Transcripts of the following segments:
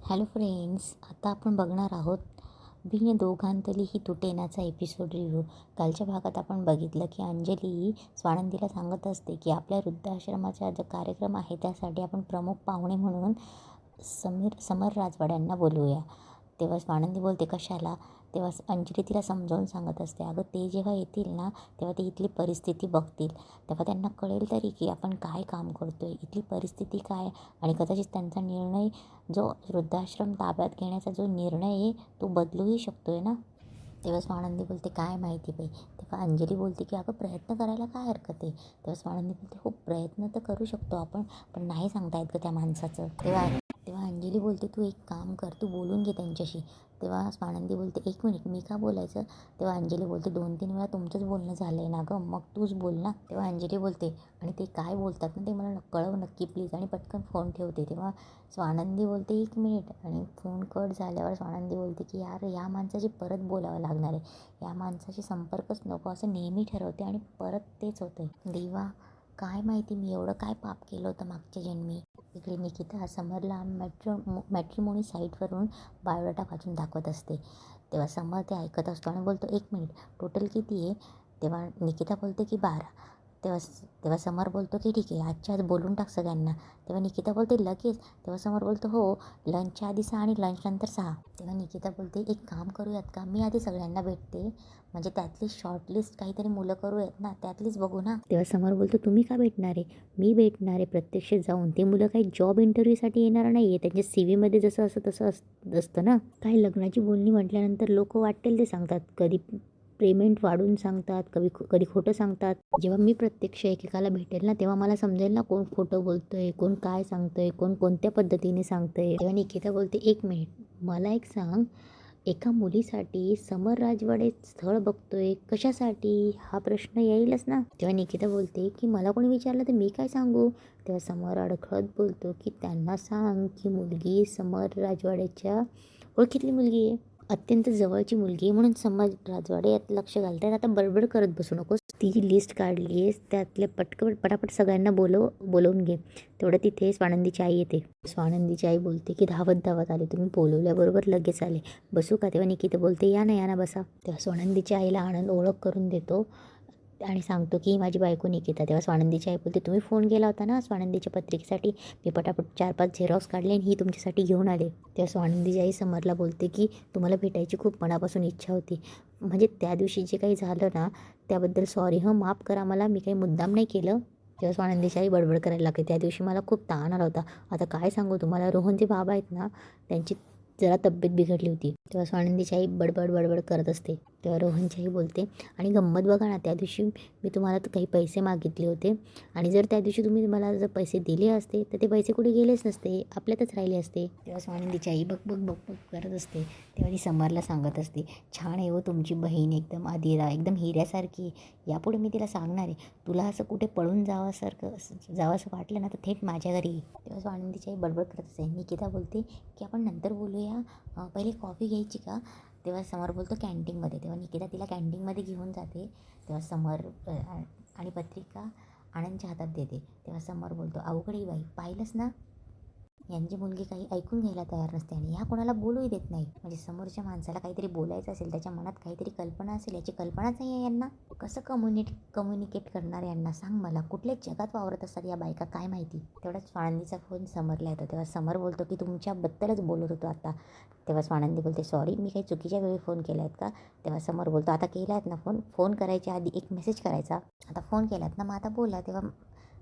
Hello friends, आता आपण बघणार आहोत बिन दोघांतली ही तुटेनाचा एपिसोड रिव्ह्यू. कालच्या भागात आपण बघितलं की अंजली स्वानंदीला सांगत असते की आपल्या वृद्धाश्रमाचा जो कार्यक्रम आहे त्यासाठी आपण प्रमुख पाहुणे म्हणून समर राजवाड्यांना बोलवूया. तेव्हा स्वानंदी बोलते कशाला. तेव्हा अंजली तिला समजावून सांगत असते, अगं ते जेव्हा येतील ना तेव्हा ते इथली परिस्थिती बघतील, तेव्हा त्यांना कळेल तरी की आपण काय काम करतो आहे, इथली परिस्थिती काय. आणि कदाचित त्यांचा निर्णय, जो वृद्धाश्रम ताब्यात घेण्याचा जो निर्णय आहे तो बदलूही शकतो आहे ना. तेव्हा स्वानंदी बोलते काय माहिती बाई. तेव्हा अंजली बोलते की अगं प्रयत्न करायला काय हरकत आहे. तेव्हा स्वानंदी बोलते हो, प्रयत्न तर करू शकतो आपण, पण नाही सांगता येत त्या माणसाचं. तेव्हा तेव्हा अंजली बोलते तू एक काम कर, तू बोलून घे त्यांच्याशी. तेव्हा स्वानंदी बोलते एक मिनिट, मी का बोलायचं. तेव्हा अंजली बोलते 2-3 वेळा तुमचंच बोलणं झालं आहे ना गं, मग तूच बोल ना. तेव्हा अंजली बोलते आणि ते काय बोलतात ना ते मला कळव नक्की प्लीज, आणि पटकन फोन ठेवते. तेव्हा स्वानंदी बोलते 1 मिनिट, आणि फोन कट झाल्यावर स्वानंदी बोलते की यार या माणसाची परत बोलावं लागणार आहे, या माणसाशी संपर्कच नको असं नेहमी ठरवते आणि परत तेच होतं. देवा, काय माहिती मी एवढं काय पाप केलं होतं मागच्या जन्मी. इकडे निकिता समरला मॅट्रिमोनी साईटवरून बायोडाटा वाचून दाखवत असते. तेव्हा समर ते ऐकत असतो आणि बोलतो 1 मिनिट, टोटल किती आहे. तेव्हा निकिता बोलते की 12. तेव्हा तेव्हा समर बोलतो की ठीक आहे, आजच्या आज बोलून टाक सगळ्यांना. तेव्हा निकिता बोलते लगेच. तेव्हा समर बोलतो हो, लंचच्या आधी 6 आणि लंचनंतर 6. तेव्हा निकिता बोलते एक काम करूयात का, मी आधी सगळ्यांना भेटते, म्हणजे त्यातली शॉर्टलिस्ट काहीतरी मुलं करूयात ना, त्यातलीच बघू ना. तेव्हा समर बोलतो तुम्ही का भेटणार आहे. मी भेटणार आहे प्रत्यक्ष जाऊन. ते मुलं काही जॉब इंटरव्ह्यूसाठी येणार नाही आहे, त्यांच्या सी व्हीमध्ये जसं असं तसं असतं ना. काही लग्नाची बोलणी म्हटल्यानंतर लोक वाटेल ते सांगतात, कधी पेमेंट वाढून सांगतात, कधी खोटं सांगतात. जेव्हा मी प्रत्यक्ष एकेकाला भेटेल ना तेव्हा मला समजेल ना कोण खोटं बोलतंय, कोण काय सांगतंय, कोण कोणत्या पद्धतीने सांगतंय. तेव्हा निकिता बोलते 1 मिनिट, मला एक सांग, एका मुलीसाठी समर राजवाडे स्थळ बघतोय कशासाठी, हा प्रश्न येईलच ना. तेव्हा निकिता बोलते की मला कोणी विचारलं तर मी काय सांगू. तेव्हा समर अडखळत बोलतो की त्यांना सांग की मुलगी समर राजवाड्याच्या ओळखीतली मुलगी आहे, अत्यंत जवळची मुलगी आहे, म्हणून समर राजवाडे यात लक्ष घालतात. आता बडबड करत बसू नकोस, ती जी लिस्ट काढली आहेस त्यातले पटापट सगळ्यांना बोलवून घे. तेवढं तिथे स्वानंदीची आई येते. स्वानंदीची आई बोलते की धावत धावत आले, तुम्ही बोलवल्याबरोबर लगेच आले, बसू का. तेव्हा निकिता बोलते या ना बसा. तेव्हा स्वानंदीच्या आईला आनंद ओळख करून देतो आणि सांगतो की ही माझी बायको निकिता. तेव्हा स्वानंदीची आई बोलते तुम्ही फोन केला होता ना स्वानंदीच्या पत्रिकेसाठी, मी पटापट 4-5 झेरॉक्स काढले आणि ही तुमच्यासाठी घेऊन आले. तेव्हा स्वानंदीची आई समरला बोलते की तुम्हाला भेटायची खूप मनापासून इच्छा होती, म्हणजे त्या दिवशी जे काही झालं ना त्याबद्दल सॉरी, माफ करा मला, मी काही मुद्दाम नाही केलं. तेव्हा स्वानंदीची आई बडबड करायला लागते, त्या दिवशी मला खूप ताण आला होता. आता काय सांगू तुम्हाला, रोहनचे बाबा आहेत ना त्यांची जरा तब्येत बिघडली होती. तेव्हा स्वानंदीची आई बडबड करत असते. तेव्हा रोहनची आई बोलते आणि गंमत बघा ना, त्या दिवशी मी तुम्हाला तर काही पैसे मागितले होते, आणि जर त्या दिवशी तुम्ही मला जर पैसे दिले असते तर ते पैसे कुठे गेलेच नसते, आपल्यातच राहिले असते. तेव्हा स्वानंदीची आई बघ करत असते. तेव्हा ती समरला सांगत असते छान आहे हो तुमची बहीण, एकदम आदिरा, एकदम हिऱ्यासारखी. यापुढे मी तिला सांगणार आहे, तुला असं कुठे पळून जावंसं वाटलं ना तर थेट माझ्या घरी ये. तेव्हा स्वानंदीची आई बडबड करत असते. निकिता बोलते की आपण नंतर बोलूया, पहिले कॉफी घ्यायची का. तेव्हा समर बोलतो कॅन्टीनमध्ये. तेव्हा निकिता तिला कॅन्टीनमध्ये घेऊन जाते. तेव्हा समर आणि पत्रिका आनंदच्या हातात देते. तेव्हा समर बोलतो अवघड ही बाई, पाहिलंच ना, यांची मुलगी काही ऐकून घ्यायला तयार नसते आणि ह्या कोणाला बोलूही देत नाही. म्हणजे समोरच्या माणसाला काहीतरी बोलायचं असेल, त्याच्या मनात काहीतरी कल्पना असेल, याची कल्पनाच नाही आहे यांना. कसं कम्युनिकेट करणार यांना सांग मला, कुठल्या जगात वावरत असतात या बायका काय माहिती. तेवढाच स्वानंदीचा फोन समरला येतो. तेव्हा समर बोलतो की तुमच्याबद्दलच बोलत होतो आता. तेव्हा स्वानंदी बोलते सॉरी, मी काही चुकीच्या वेळी फोन केला आहेत का. तेव्हा समर बोलतो आता केला आहेत ना फोन करायच्या आधी एक मेसेज करायचा, आता फोन केलात ना मग आता बोला. तेव्हा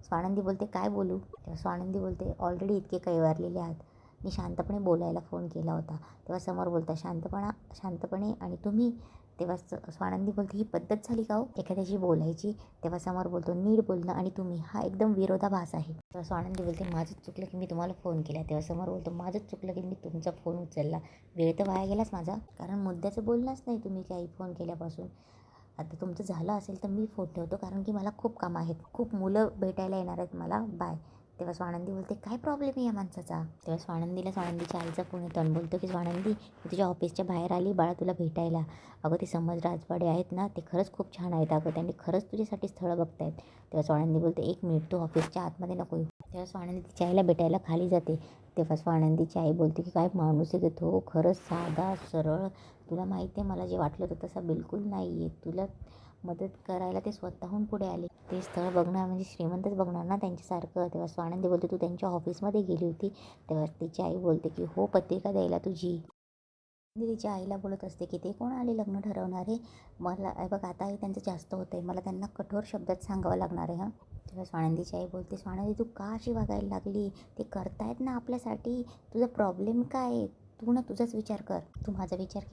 स्वानंदी बोलते काय बोलू. तेव्हा स्वानंदी बोलते ऑलरेडी इतके कैवारलेले आहात, मी शांतपणे बोलायला फोन केला होता. तेव्हा समोर बोलता शांतपणे आणि तुम्ही. तेव्हा स्वानंदी बोलते ही पद्धत झाली का हो एखाद्याशी बोलायची. तेव्हा समोर बोलतो नीट बोलणं आणि तुम्ही, हा एकदम विरोधाभास आहे. तेव्हा स्वानंदी बोलते माझंच चुकलं की मी तुम्हाला फोन केला. तेव्हा समोर बोलतो माझंच चुकलं की मी तुमचा फोन उचलला, वेळ तर वाया गेलाच माझा, कारण मुद्द्याचं बोललाच नाही तुम्ही काही फोन केल्यापासून. आता तुमचं झालं असेल तर मी फोन ठेवतो, कारण की मला खूप कामं आहेत, खूप मुलं भेटायला येणार आहेत मला, बाय. तेव्हा स्वानंदी बोलते काय प्रॉब्लेम आहे या माणसाचा. तेव्हा स्वानंदीच्या आईचा फोन येतो आणि बोलतो की स्वानंदी मी तुझ्या ऑफिसच्या बाहेर आली बाळा तुला भेटायला. अगं ते समज राजवाडे आहेत ना ते खरंच खूप छान आहेत, अगं त्यांनी खरंच तुझ्यासाठी स्थळं बघतायत. तेव्हा स्वानंदी बोलते 1 मिनिट, तू ऑफिसच्या आतमध्ये नको येऊ. तेव्हा स्वानंदी तिच्या आईला भेटायला खाली जाते. तेव्हा स्वानंदीची आई बोलते की काय माणूस आहे तो, खरंच साधा सरळ. तुला माहिती आहे मला जे वाटलं होतं तसा बिलकुल नाही आहे. तुला मदत करायला ते स्वतःहून पुढे आले. ते स्थळ बघणार म्हणजे श्रीमंतच बघणार ना त्यांच्यासारखं. तेव्हा स्वानंदी बोलते तू त्यांच्या ऑफिसमध्ये गेली होती. तेव्हा तिची आई बोलते की हो, पत्रिका द्यायला तुझी. तिच्या आईला बोलत असते की ते कोण आले लग्न ठरवणारे, मला बघ आता हे त्यांचं जास्त होतं आहे, मला त्यांना कठोर शब्दात सांगावं लागणार आहे हां. तेव्हा स्वानंदीची आई बोलते स्वानंदी तू का अशी वागायला लागली, ते करतायत ना आपल्यासाठी, तुझा प्रॉब्लेम काय आहे, तू ना तुझाच विचार कर. तू माझा विचार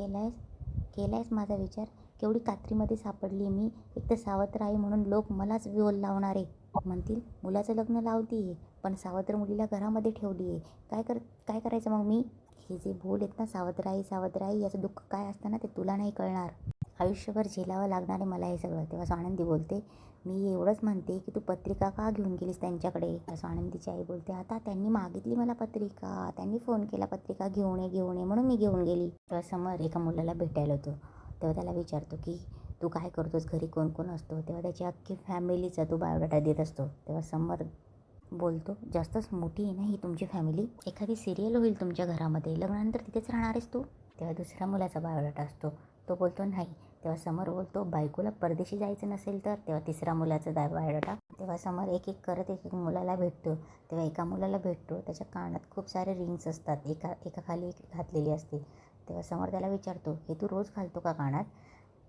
केलायस माझा विचार, केवढी कात्रीमध्ये सापडली मी. एक तर सावत्र आई म्हणून लोक मलाच विओल लावणारे म्हणतील मुलाचं लग्न लावती पण सावत्र मुलीला घरामध्ये ठेवली आहे, काय करायचं मग मी. हे जे बोल आहेत ना सावत्र आई याचं दुःख काय असतं ना ते तुला नाही कळणार. आयुष्यभर झेलावं लागणार आहे मला हे सगळं. तेव्हा स्वानंदी बोलते मी एवढंच म्हणते की तू पत्रिका का घेऊन गेलीस त्यांच्याकडे. स्वानंदीची आई बोलते आता त्यांनी मागितली मला पत्रिका, त्यांनी फोन केला पत्रिका घेऊन ये म्हणून मी घेऊन गेली. तेव्हा समर एका मुलाला भेटायला होतो. तेव्हा त्याला विचारतो की तू काय करतोस, घरी कोण कोण असतो. तेव्हा त्याची अख्खी फॅमिलीचा तो बायोडाटा देत असतो. तेव्हा समर बोलतो जास्तच मोठी आहे ना ही तुमची फॅमिली, एखादी सिरियल होईल तुमच्या घरामध्ये, लग्नानंतर तिथेच राहणार आहेस तू. तेव्हा दुसऱ्या मुलाचा बायोडाटा असतो. तो बोलतो नाही. तेव्हा समर बोलतो बायकोला परदेशी जायचं नसेल तर. तेव्हा तिसरा मुलाचा बायोडाटा. तेव्हा समर एक एक करत एक मुलाला भेटतो. तेव्हा एका मुलाला भेटतो, त्याच्या कानात खूप सारे रिंग्स असतात, एकाखाली एक घातलेली असते. तेव्हा समर त्याला विचारतो हे तू रोज घालतो का कानात.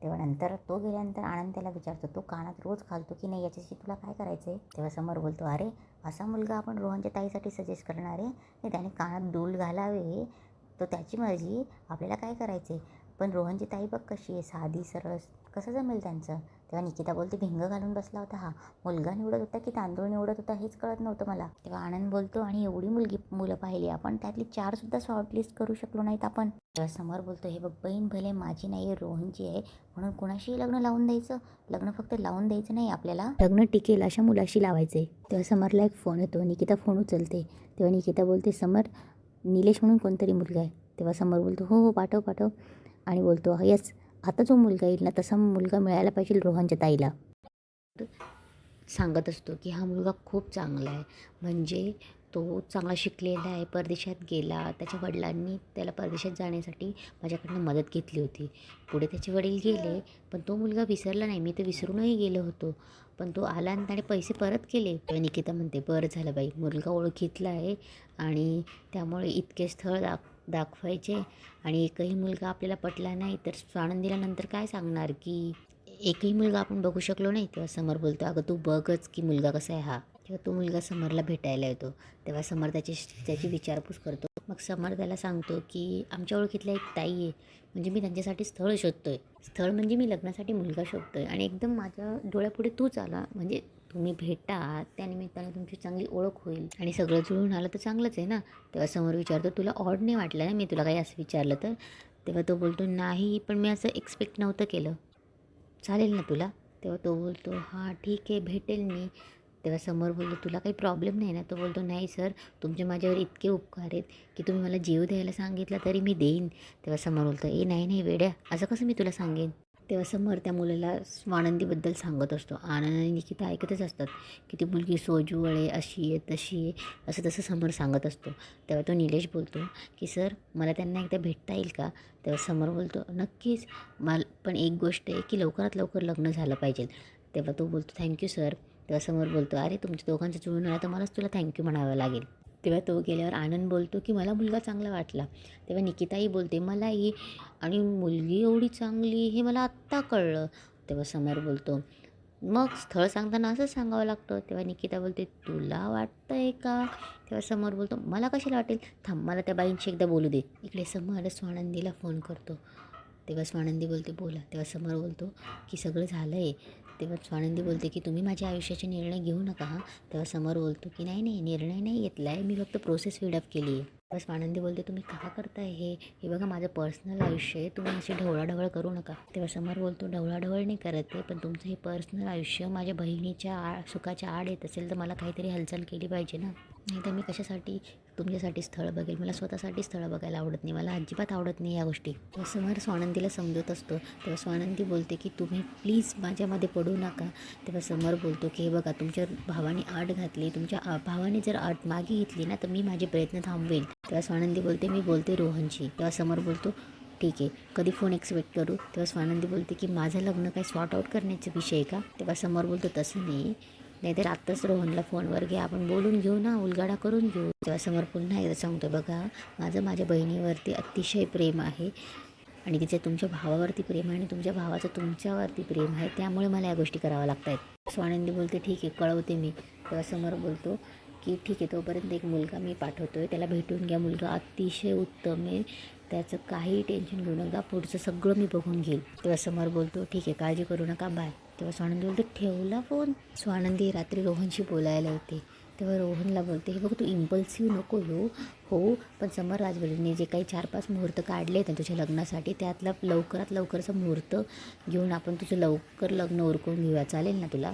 तेव्हा नंतर तो गेल्यानंतर आनंद त्याला विचारतो तो कानात रोज घालतो की नाही, याच्याशी तुला काय करायचं आहे. तेव्हा समर बोलतो अरे असा मुलगा आपण रोहनच्या ताईसाठी सजेस्ट करणार आहे, नाही त्याने कानात दूल घालावे तो त्याची मर्जी, आपल्याला काय करायचं आहे. पण रोहनची ताई बघ कशी आहे, साधी सरळ, कसं जमेल त्यांचं. तेव्हा निकिता बोलते भिंग घालून बसला होता हा, मुलगा निवडत होता की तांदूळ निवडत होता हेच कळत नव्हतं मला. तेव्हा आनंद बोलतो आणि एवढी मुलं पाहिली आपण, त्यातली 4 सुद्धा शॉर्टलिस्ट करू शकलो नाहीत आपण. तेव्हा समर बोलतो हे बघ बहीण भले माझी नाही आहे, रोहनची आहे, म्हणून कुणाशीही लग्न लावून द्यायचं. लग्न फक्त लावून द्यायचं नाही, आपल्याला लग्न टिकेल अशा मुलाशी लावायचे. तेव्हा समरला एक फोन येतो. निकिता फोन उचलते. तेव्हा निकिता बोलते समर निलेश म्हणून कोणतरी मुलगा आहे. तेव्हा समर बोलतो हो पाठव आणि बोलतो यस आता जो मुलगा येईल ना तसा मुलगा मिळायला पाहिजे रोहनच्या ताईला. सांगत असतो की हा मुलगा खूप चांगला आहे, म्हणजे तो चांगला शिकलेला आहे, परदेशात गेला, त्याच्या वडिलांनी त्याला परदेशात जाण्यासाठी माझ्याकडनं मदत घेतली होती. पुढे त्याचे वडील गेले पण तो मुलगा विसरला नाही, मी तर विसरूनही गेलो होतो, पण तो आला आणि त्याने पैसे परत केले. तेव्हा निकिता म्हणते बरं झालं बाई, मुलगा ओळखीतला आहे आणि त्यामुळे इतके स्थळ दाखवायचे आणि एकही मुलगा आपल्याला पटला नाही तर स्वानंदीला नंतर काय सांगणार की एकही मुलगा आपण बघू शकलो नाही. तेव्हा समर बोलतो अगं तू बघच की मुलगा कसा आहे हा. तेव्हा तो मुलगा समरला भेटायला येतो. तेव्हा समर त्याची विचारपूस करतो. मग समर त्याला सांगतो की आमच्या ओळखीतल्या एक ताई आहे, म्हणजे मी त्यांच्यासाठी स्थळ शोधतोय. स्थळ म्हणजे मी लग्नासाठी मुलगा शोधतोय आणि एकदम माझ्या डोळ्यापुढे तूच आला, म्हणजे तुम्ही भेटा, त्यानिमित्ताने तुमची चांगली ओळख होईल आणि सगळं जुळून आलं तर चांगलंच आहे ना. तेव्हा समोर विचारतो तुला ऑड नाही वाटलं ना मी तुला काही असं विचारलं तर. तेव्हा तो बोलतो नाही पण मी असं एक्सपेक्ट नव्हतं केलं, चालेल ना तुला. तेव्हा तो बोलतो हां ठीक आहे भेटेल मी. तेव्हा समोर बोलतो तुला काही प्रॉब्लेम नाही ना. तो बोलतो नाही सर, तुमचे माझ्यावर इतके उपकार आहेत की तुम्ही मला जीव द्यायला सांगितला तरी मी देईन. तेव्हा समोर बोलतो नाही वेड्या, असं कसं मी तुला सांगेन. तेव्हा समोर त्या मुलाला स्वानंदीबद्दल सांगत असतो. आनंद आणि निकिता ऐकतच असतात की ती मुलगी सोजवळ आहे, अशी आहे तशी आहे, असं तसं समोर सांगत असतो. तेव्हा तो निलेश बोलतो की सर मला त्यांना एकदा भेटता येईल का. तेव्हा समोर बोलतो नक्कीच, पण एक गोष्ट आहे की लवकरात लवकर लग्न झालं पाहिजे. तेव्हा तो बोलतो थँक्यू सर. तेव्हा समोर बोलतो अरे तुमच्या दोघांचं जुळून आलं तर मलाच तुला थँक्यू म्हणावं लागेल. तेव्हा तो गेल्यावर आनंद बोलतो की मला मुलगा चांगला वाटला. तेव्हा निकिताही बोलते मलाही, आणि मुलगी एवढी चांगली हे मला आत्ता कळलं. तेव्हा समोर बोलतो मग स्थळ सांगताना असंच सांगावं लागतं. तेव्हा निकिता बोलते तुला वाटतं आहे का. तेव्हा समोर बोलतो मला कशाला वाटेल, थांब मला त्या बाईंशी एकदा बोलू दे. इकडे समोर स्वानंदीला फोन करतो. तेव्हा स्वानंदी बोलते बोला. तेव्हा समोर बोलतो की सगळं झालं आहे. तेव्हा स्वानंदी बोलते की तुम्ही माझ्या आयुष्याचे निर्णय घेऊ नका हां. तेव्हा समोर बोलतो की नाही निर्णय नाही घेतला आहे मी, फक्त प्रोसेस स्पीडअप केली आहे. तेव्हा स्वानंदी बोलते तुम्ही का करताय हे बघा माझं पर्सनल आयुष्य आहे, तुम्ही अशी ढवळाढवळ करू नका. तेव्हा समोर बोलतो ढवळाढवळ नाही करत आहे, पण तुमचं हे पर्सनल आयुष्य माझ्या बहिणीच्या सुखाच्या आड येत असेल तर मला काहीतरी हालचाल केली पाहिजे ना. नाही तर मी कशासाठी तुमच्यासाठी स्थळ बघेल. मला स्वतःसाठी स्थळं बघायला आवडत नाही. मला अजिबात आवडत नाही या गोष्टी. तेव्हा समर स्वानंदीला समजत असतो. तेव्हा स्वानंदी बोलते की तुम्ही प्लीज माझ्यामध्ये पडू नका. तेव्हा समर बोलतो की हे बघा तुमच्या भावाने अट घातली, तुमच्या भावाने जर अट मागे घेतली ना तर मी माझे प्रयत्न थांबवेल. तेव्हा स्वानंदी बोलते मी बोलते रोहनशी. तेव्हा समर बोलतो ठीक आहे, कधी फोन एक्सपेक्ट करू. तेव्हा स्वानंदी बोलते की माझं लग्न काय सॉर्ट आऊट करण्याचा विषय आहे का. तेव्हा समर बोलतो तसं नाही, नाहीतर आत्ताच रोहनला फोनवर घे, आपण बोलून घेऊ ना, उलगाडा करून घेऊ. तेव्हा समोर पुन्हा एकदा सांगतो बघा माझं माझ्या बहिणीवरती अतिशय प्रेम आहे आणि तिचं तुमच्या भावावरती प्रेम आहे आणि तुमच्या भावाचं तुमच्यावरती प्रेम आहे, त्यामुळे मला या गोष्टी कराव्या लागत आहेत. स्वानंदी बोलते ठीक आहे कळवते मी. तेव्हा समोर बोलतो की ठीक आहे तोपर्यंत एक मुलगा मी पाठवतो आहे, त्याला भेटून घ्या. मुलगा अतिशय उत्तम आहे, त्याचं काही टेन्शन घेऊ नका, पुढचं सगळं मी बघून घेईल. तेव्हा समोर बोलतो ठीक आहे काळजी करू नका बाय. तेव्हा स्वानंदी बोलते ठेवला फोन. स्वानंदी रात्री रोहनशी बोलायला येते. तेव्हा रोहनला बोलते हे बघ तू इम्पल्सिव्ह नको हो पण समर राजवडीने जे काही 4-5 मुहूर्त काढले आहेत तुझ्या लग्नासाठी त्यातला लवकरात लवकरचा मुहूर्त घेऊन आपण तुझं लवकर लग्न उरकून घेऊया, चालेल ना तुला.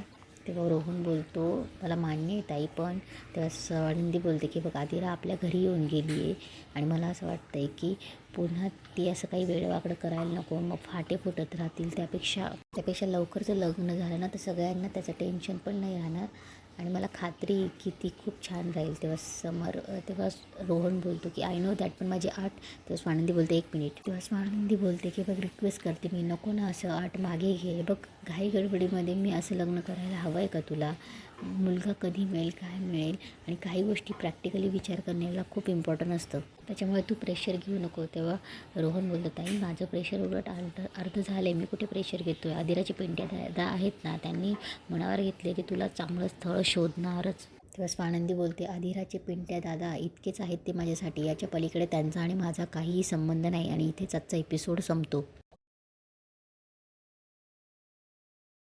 तेव्हा रोहन बोलतो मला मान्य आहे ताई, पण तेव्हा स्वानंदी बोलते की बघ आदिरा आपल्या घरी येऊन गेली आहे आणि मला असं वाटतं आहे की पुन्हा ती असं काही वेडवाकडं करायला नको, मग फाटे फुटत राहतील. त्यापेक्षा लवकरचं लग्न झालं ना तर सगळ्यांना त्याचं टेन्शन पण नाही राहणार आणि मला खात्री आहे की ती खूप छान राहील. तेव्हा रोहन बोलतो की आय नो दॅट, पण माझी आठ. तेव्हा स्वानंदी बोलते 1 मिनिट. तेव्हा स्वानंदी बोलते की बघ रिक्वेस्ट करते मी, नको ना असं आठ मागे घे. बघ घाई गडबडीमध्ये मी असं लग्न करायला हवं आहे का तुला. मुलगा कधी मिळेल काय मिळेल आणि काही गोष्टी प्रॅक्टिकली विचार करण्याला खूप इम्पॉर्टंट असतं, त्याच्यामुळे तू प्रेशर घेऊ नको. तेव्हा रोहन बोलतो ताई माझं प्रेशर उलट अर्ध झालं आहे, मी कुठे प्रेशर घेतो आहे. आदिराचे पेंट्या दादा आहेत ना, त्यांनी मनावर घेतले की तुला चांगलं स्थळ शोधणारच. तेव्हा स्वानंदी बोलते आदिराचे पिंट्या दादा इतकेच आहेत ते माझ्यासाठी, याच्या पलीकडे त्यांचा आणि माझा काहीही संबंध नाही. आणि इथेच आजचा एपिसोड संपतो.